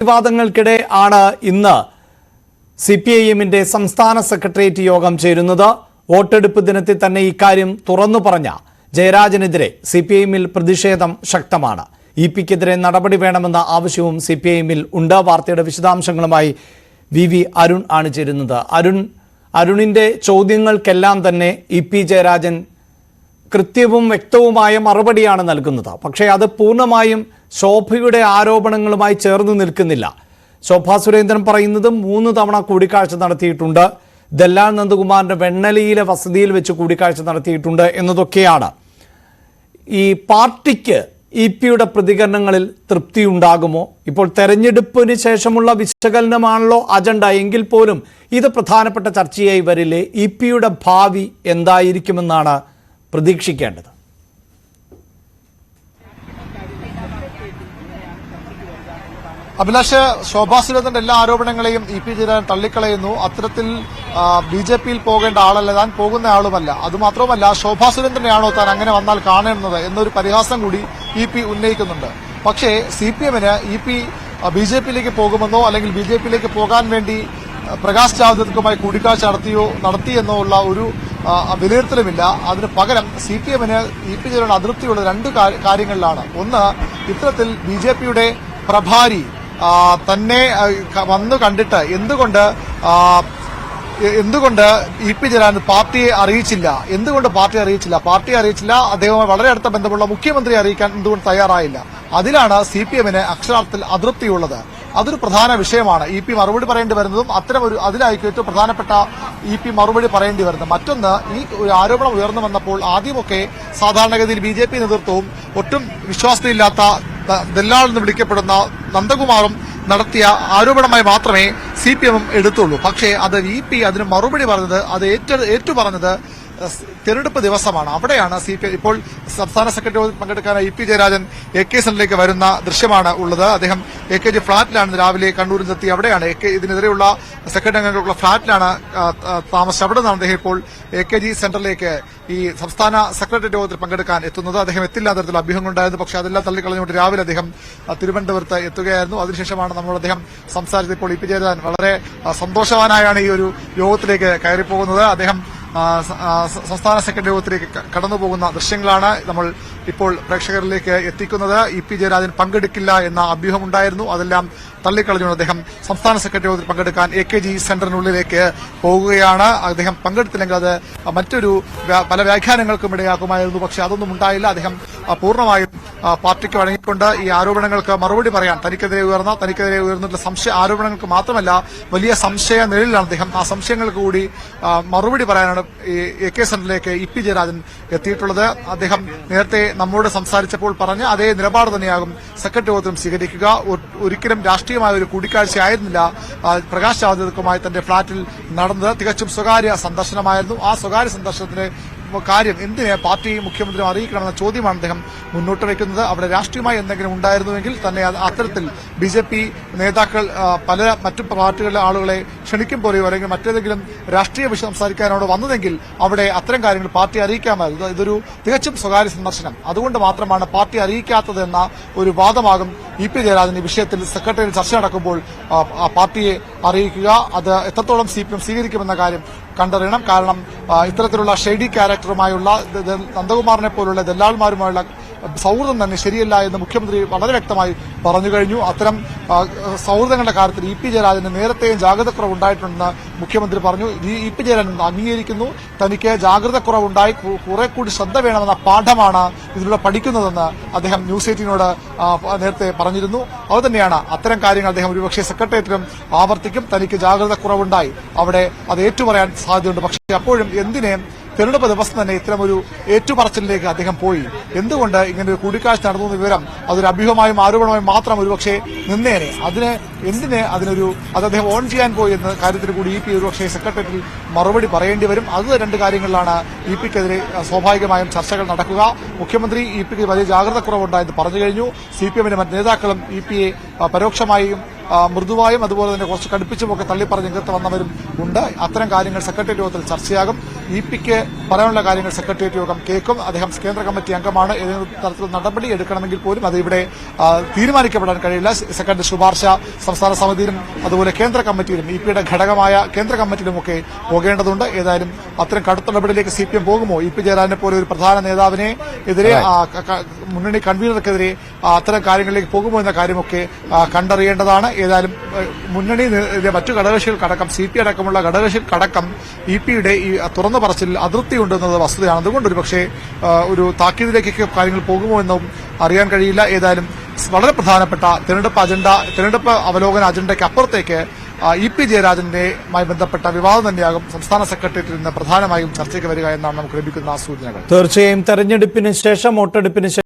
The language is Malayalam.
വിവാദങ്ങൾക്കിടെ ആണ് ഇന്ന് സിപിഐഎമ്മിന്റെ സംസ്ഥാന സെക്രട്ടേറിയറ്റ് യോഗം ചേരുന്നത്. വോട്ടെടുപ്പ് ദിനത്തിൽ തന്നെ ഇക്കാര്യം തുറന്നു പറഞ്ഞ ജയരാജനെതിരെ സിപിഐഎമ്മിൽ പ്രതിഷേധം ശക്തമാണ്. ഇപിക്കെതിരെ നടപടി വേണമെന്ന ആവശ്യവും സിപിഐഎമ്മിൽ ഉണ്ട്. വാർത്തയുടെ വിശദാംശങ്ങളുമായി വി അരുൺ ആണ് ചേരുന്നത്. അരുണിന്റെ ചോദ്യങ്ങൾക്കെല്ലാം തന്നെ ഇ.പി. ജയരാജൻ കൃത്യവും വ്യക്തവുമായ മറുപടിയാണ് നൽകുന്നത്. പക്ഷേ അത് പൂർണ്ണമായും ശോഭയുടെ ആരോപണങ്ങളുമായി ചേർന്ന് നിൽക്കുന്നില്ല. ശോഭാ സുരേന്ദ്രൻ പറയുന്നത് 3 തവണ കൂടിക്കാഴ്ച നടത്തിയിട്ടുണ്ട്, ദല്ലാൽ നന്ദകുമാറിന്റെ വെണ്ണലിയിലെ വസതിയിൽ വെച്ച് കൂടിക്കാഴ്ച നടത്തിയിട്ടുണ്ട് എന്നതൊക്കെയാണ്. ഈ പാർട്ടിക്ക് ഇ.പിയുടെ പ്രതികരണങ്ങളിൽ തൃപ്തിയുണ്ടാകുമോ? ഇപ്പോൾ തെരഞ്ഞെടുപ്പിന് ശേഷമുള്ള വിശകലനമാണല്ലോ അജണ്ട. എങ്കിൽ പോലും ഇത് പ്രധാനപ്പെട്ട ചർച്ചയായി വരില്ലേ? ഇ.പിയുടെ ഭാവി എന്തായിരിക്കുമെന്നാണ് പ്രതീക്ഷിക്കേണ്ടത്. അഭിലാഷ്, ശോഭാ സുരേന്ദ്രന്റെ എല്ലാ ആരോപണങ്ങളെയും ഇ.പി. ജയരാജൻ തള്ളിക്കളയുന്നു. അത്തരത്തിൽ ബി.ജെ.പിയിൽ പോകേണ്ട ആളല്ല, താൻ പോകുന്ന ആളുമല്ല. അതുമാത്രമല്ല, ശോഭാ സുരേന്ദ്രനെയാണോ താൻ അങ്ങനെ വന്നാൽ കാണുന്നത് എന്നൊരു പരിഹാസം കൂടി ഇ.പി. ഉന്നയിക്കുന്നുണ്ട്. പക്ഷേ CPM-ന് ഇ.പി. ബി.ജെ.പിയിലേക്ക് പോകുമെന്നോ അല്ലെങ്കിൽ ബി.ജെ.പിയിലേക്ക് പോകാൻ വേണ്ടി പ്രകാശ് ജാവ്ദേക്കറുമായി കൂടിക്കാഴ്ച നടത്തിയെന്നോ ഉള്ള ഒരു വിലയിരുത്തലുമില്ല. അതിന് പകരം CPM-ന് ഇ.പി. ജയരാജൻ അതൃപ്തിയുള്ള 2 കാര്യങ്ങളിലാണ്. ഒന്ന്, ഇത്തരത്തിൽ ബി.ജെ.പിയുടെ പ്രഭാരി തന്നെ വന്നു കണ്ടിട്ട് എന്തുകൊണ്ട് ഇ.പി. ജയരാജൻ പാർട്ടിയെ അറിയിച്ചില്ല? പാർട്ടിയെ അറിയിച്ചില്ല, അദ്ദേഹവുമായി വളരെ അടുത്ത ബന്ധമുള്ള മുഖ്യമന്ത്രിയെ അറിയിക്കാൻ എന്തുകൊണ്ട് തയ്യാറായില്ല? അതിലാണ് CPM-ന് അക്ഷരാർത്ഥത്തിൽ അതൃപ്തിയുള്ളത്. അതൊരു പ്രധാന വിഷയമാണ്. ഇ.പി. മറുപടി പറയേണ്ടി വരുന്നതും അതിലായിരിക്കും ഏറ്റവും പ്രധാനപ്പെട്ട ഇ.പി. മറുപടി പറയേണ്ടി വരുന്നത്. മറ്റൊന്ന്, ഈ ഒരു ആരോപണം ഉയർന്നു വന്നപ്പോൾ ആദ്യമൊക്കെ സാധാരണഗതിയിൽ ബി.ജെ.പി. നേതൃത്വവും ഒട്ടും വിശ്വാസ്യതയില്ലാത്ത ദല്ലാൾ എന്ന് വിളിക്കപ്പെടുന്ന നന്ദകുമാറും നടത്തിയ ആരോപണമായി മാത്രമേ CPM എടുത്തുള്ളൂ. പക്ഷേ അത് ഇ.പി. അതിന് മറുപടി പറഞ്ഞത്, അത് ഏറ്റുപറഞ്ഞത് തെരഞ്ഞെടുപ്പ് ദിവസമാണ്. അവിടെയാണ് CPM ഇപ്പോൾ സംസ്ഥാന സെക്രട്ടറി പങ്കെടുക്കാനായി ഇ.പി. ജയരാജൻ AK സെന്ററിലേക്ക് വരുന്ന ദൃശ്യമാണ് ഉള്ളത്. അദ്ദേഹം AKG ഫ്ളാറ്റിലാണ് രാവിലെ കണ്ണൂരിലെത്തി. അവിടെയാണ് ഇതിനെതിരെയുള്ള സെക്രട്ടറി അംഗങ്ങൾക്കുള്ള ഫ്ളാറ്റിലാണ് താമസിച്ചത്. അവിടെ നിന്നാണ് അദ്ദേഹം ഇപ്പോൾ AKG സെന്ററിലേക്ക് ഈ സംസ്ഥാന സെക്രട്ടറി യോഗത്തിൽ പങ്കെടുക്കാൻ എത്തുന്നത്. അദ്ദേഹം എത്തില്ല തരത്തിലുള്ള അഭ്യൂഹങ്ങളുണ്ടായിരുന്നു. പക്ഷേ അതെല്ലാം തള്ളിക്കളഞ്ഞുകൊണ്ട് രാവിലെ അദ്ദേഹം തിരുവനന്തപുരത്ത് എത്തുകയായിരുന്നു. അതിനുശേഷമാണ് നമ്മളോട് അദ്ദേഹം സംസാരിച്ചത്. ഇപ്പോൾ ഇ.പി. ജയരാജൻ വളരെ സന്തോഷവാനായാണ് ഈ ഒരു യോഗത്തിലേക്ക് കയറിപ്പോകുന്നത്. അദ്ദേഹം സംസ്ഥാന സെക്രട്ടറി യോഗത്തിലേക്ക് കടന്നുപോകുന്ന ദൃശ്യങ്ങളാണ് നമ്മൾ ഇപ്പോൾ പ്രേക്ഷകരിലേക്ക് എത്തിക്കുന്നത്. ഇ.പി. ജയരാജൻ പങ്കെടുക്കില്ല എന്ന അഭ്യൂഹമുണ്ടായിരുന്നു. അതെല്ലാം തള്ളിക്കളഞ്ഞുകൊണ്ട് അദ്ദേഹം സംസ്ഥാന സെക്രട്ടറി യോഗത്തിൽ പങ്കെടുക്കാൻ AKG സെന്ററിനുള്ളിലേക്ക് പോകുകയാണ്. അദ്ദേഹം പങ്കെടുത്തില്ലെങ്കിൽ അത് മറ്റൊരു പല വ്യാഖ്യാനങ്ങൾക്കും ഇടയാക്കുമായിരുന്നു. പക്ഷേ അതൊന്നും ഉണ്ടായില്ല. അദ്ദേഹം പൂർണ്ണമായും പാർട്ടിക്ക് വഴങ്ങിക്കൊണ്ട് ഈ ആരോപണങ്ങൾക്ക് മറുപടി പറയാൻ തനിക്കെതിരെ ഉയർന്നിട്ടുള്ള ആരോപണങ്ങൾക്ക് മാത്രമല്ല വലിയ സംശയ നിഴലിലാണ് അദ്ദേഹം. ആ സംശയങ്ങൾക്ക് കൂടി മറുപടി പറയാനാണ് AK സെന്ററിലേക്ക് ഇ.പി. ജയരാജൻ എത്തിയിട്ടുള്ളത്. അദ്ദേഹം നേരത്തെ നമ്മോട് സംസാരിച്ചപ്പോൾ പറഞ്ഞ അതേ നിലപാട് തന്നെയാകും സെക്രട്ടറി യോഗത്തിലും സ്വീകരിക്കുക. ഒരിക്കലും രാഷ്ട്രീയമായ ഒരു കൂടിക്കാഴ്ച ആയിരുന്നില്ല പ്രകാശ് ജാവ്ദേക്കറുമായി തന്റെ ഫ്ളാറ്റിൽ നടന്നത്. തികച്ചും സ്വകാര്യ സന്ദർശനമായിരുന്നു. ആ സ്വകാര്യ സന്ദർശനത്തിന് കാര്യം എന്തിനെ പാർട്ടിയും മുഖ്യമന്ത്രിയും അറിയിക്കണമെന്ന ചോദ്യമാണ് അദ്ദേഹം മുന്നോട്ട് വയ്ക്കുന്നത്. അവിടെ രാഷ്ട്രീയമായി എന്തെങ്കിലും ഉണ്ടായിരുന്നുവെങ്കിൽ തന്നെ അത്തരത്തിൽ ബി.ജെ.പി. നേതാക്കൾ മറ്റു പാർട്ടികളിലെ ആളുകളെ ക്ഷണിക്കും പോലെയോ അല്ലെങ്കിൽ മറ്റേതെങ്കിലും രാഷ്ട്രീയ വിഷയം സംസാരിക്കാനോട് വന്നതെങ്കിൽ അവിടെ അത്തരം കാര്യങ്ങൾ പാർട്ടി അറിയിക്കാമായിരുന്നു. ഇതൊരു തികച്ചും സ്വകാര്യ സന്ദർശനം, അതുകൊണ്ട് മാത്രമാണ് പാർട്ടി അറിയിക്കാത്തതെന്ന ഒരു വാദമാകും ഇ.പി. ജയരാജൻ ഈ വിഷയത്തിൽ സെക്രട്ടറിയിൽ ചർച്ച നടക്കുമ്പോൾ പാർട്ടിയെ അറിയിക്കുക. അത് എത്രത്തോളം CPM സ്വീകരിക്കുമെന്ന കാര്യം കണ്ടറിയണം. കാരണം ഇത്തരത്തിലുള്ള ഷെയ്ഡി ക്യാരക്ടറുമായുള്ള നന്ദകുമാറിനെ പോലുള്ള ദല്ലാൾമാരുമായുള്ള സൗഹൃദം തന്നെ ശരിയല്ല എന്ന് മുഖ്യമന്ത്രി വളരെ വ്യക്തമായി പറഞ്ഞു കഴിഞ്ഞു. അത്തരം സൗഹൃദങ്ങളുടെ കാര്യത്തിൽ ഇ.പി. ജയരാജന് നേരത്തെയും ജാഗ്രതക്കുറവുണ്ടായിട്ടുണ്ടെന്ന് മുഖ്യമന്ത്രി പറഞ്ഞു. ഇ.പി. ജയരാജൻ അംഗീകരിക്കുന്നു. തനിക്ക് ജാഗ്രതക്കുറവുണ്ടായി, കുറെ കൂടി ശ്രദ്ധ വേണമെന്ന പാഠമാണ് ഇതിലൂടെ പഠിക്കുന്നതെന്ന് അദ്ദേഹം ന്യൂസ് 18നോട് നേരത്തെ പറഞ്ഞിരുന്നു. അതുതന്നെയാണ് അത്തരം കാര്യങ്ങൾ അദ്ദേഹം ഒരുപക്ഷെ സെക്രട്ടേറിയറ്റിലും ആവർത്തിക്കും. തനിക്ക് ജാഗ്രതക്കുറവുണ്ടായി, അവിടെ അത് ഏറ്റുപറയാൻ സാധ്യതയുണ്ട്. പക്ഷേ അപ്പോഴും എന്തിനെ തെരഞ്ഞെടുപ്പ് ദിവസം തന്നെ ഇത്തരമൊരു ഏറ്റുപറച്ചിലേക്ക് അദ്ദേഹം പോയി? എന്തുകൊണ്ട് ഇങ്ങനെ ഒരു കൂടിക്കാഴ്ച നടന്നു വിവരം അതൊരു അഭ്യൂഹമായും ആരോപണമായും മാത്രം ഒരുപക്ഷെ നിന്നേനെ. അത് അദ്ദേഹം ഓൺ ചെയ്യാൻ പോയി എന്ന കാര്യത്തിന് കൂടി ഇ.പി. ഒരുപക്ഷെ സെക്രട്ടേറിയറ്റിൽ മറുപടി പറയേണ്ടി വരും. അത് 2 കാര്യങ്ങളിലാണ് ഇ.പിക്കെതിരെ സ്വാഭാവികമായും ചർച്ചകൾ നടക്കുക. മുഖ്യമന്ത്രി ഇ.പിക്ക് വലിയ ജാഗ്രതക്കുറവുണ്ടായെന്ന് പറഞ്ഞു കഴിഞ്ഞു. CPM-ന്റെ മറ്റ് നേതാക്കളും ഇ.പിയെ പരോക്ഷമായും മൃദുവായും അതുപോലെ തന്നെ കുറച്ച് കടുപ്പിച്ചുമൊക്കെ തള്ളിപ്പറഞ്ഞ് രംഗത്ത് വന്നവരും ഉണ്ട്. അത്തരം കാര്യങ്ങൾ സെക്രട്ടേറിയറ്റ് യോഗത്തിൽ ചർച്ചയാകും. ഇ.പിക്ക് പറയാനുള്ള കാര്യങ്ങൾ സെക്രട്ടേറിയറ്റ് യോഗം കേൾക്കും. അദ്ദേഹം കേന്ദ്ര കമ്മിറ്റി അംഗമാണ്. ഏതെങ്കിലും തരത്തിലുള്ള നടപടി എടുക്കണമെങ്കിൽ പോലും അത് ഇവിടെ തീരുമാനിക്കപ്പെടാൻ കഴിയില്ല. സെക്രട്ടറി ശുപാർശ സംസ്ഥാന സമിതിയിലും അതുപോലെ കേന്ദ്ര കമ്മിറ്റിയിലും ഇപിയുടെ ഘടകമായ കേന്ദ്ര കമ്മിറ്റിയിലുമൊക്കെ പോകേണ്ടതുണ്ട്. ഏതായാലും അത്തരം കടുത്ത നടപടിയിലേക്ക് CPM പോകുമോ? ഇ പി ജയരാജനെ പോലെ ഒരു പ്രധാന നേതാവിനെ എതിരെ മുന്നണി കൺവീനർക്കെതിരെ അത്തരം കാര്യങ്ങളിലേക്ക് പോകുമോ എന്ന കാര്യമൊക്കെ കണ്ടറിയേണ്ടതാണ്. ഏതായാലും മുന്നണി മറ്റു ഘടകകക്ഷികൾക്കടക്കം CP അടക്കമുള്ള ഘടകകക്ഷികൾക്കടക്കം ഇപിയുടെ ഈ തുറന്നു പറച്ചിൽ അതൃപ്തിയുണ്ടെന്നത് വസ്തുതയാണ്. അതുകൊണ്ട് ഒരുപക്ഷെ ഒരു താക്കീതിലേക്കൊക്കെ കാര്യങ്ങൾ പോകുമോ എന്നും അറിയാൻ കഴിയില്ല. ഏതായാലും വളരെ പ്രധാനപ്പെട്ട തെരഞ്ഞെടുപ്പ് അവലോകന അജണ്ടയ്ക്ക് അപ്പുറത്തേക്ക് ഇ പി ജയരാജനുമായി ബന്ധപ്പെട്ട വിവാദം തന്നെയാകും സംസ്ഥാന സെക്രട്ടേറിയറ്റിൽ നിന്ന് പ്രധാനമായും ചർച്ചയ്ക്ക് വരിക എന്നാണ് നമുക്ക് ലഭിക്കുന്ന സൂചനകൾ. തീർച്ചയായും തെരഞ്ഞെടുപ്പിന് ശേഷം വോട്ടെടുപ്പിന്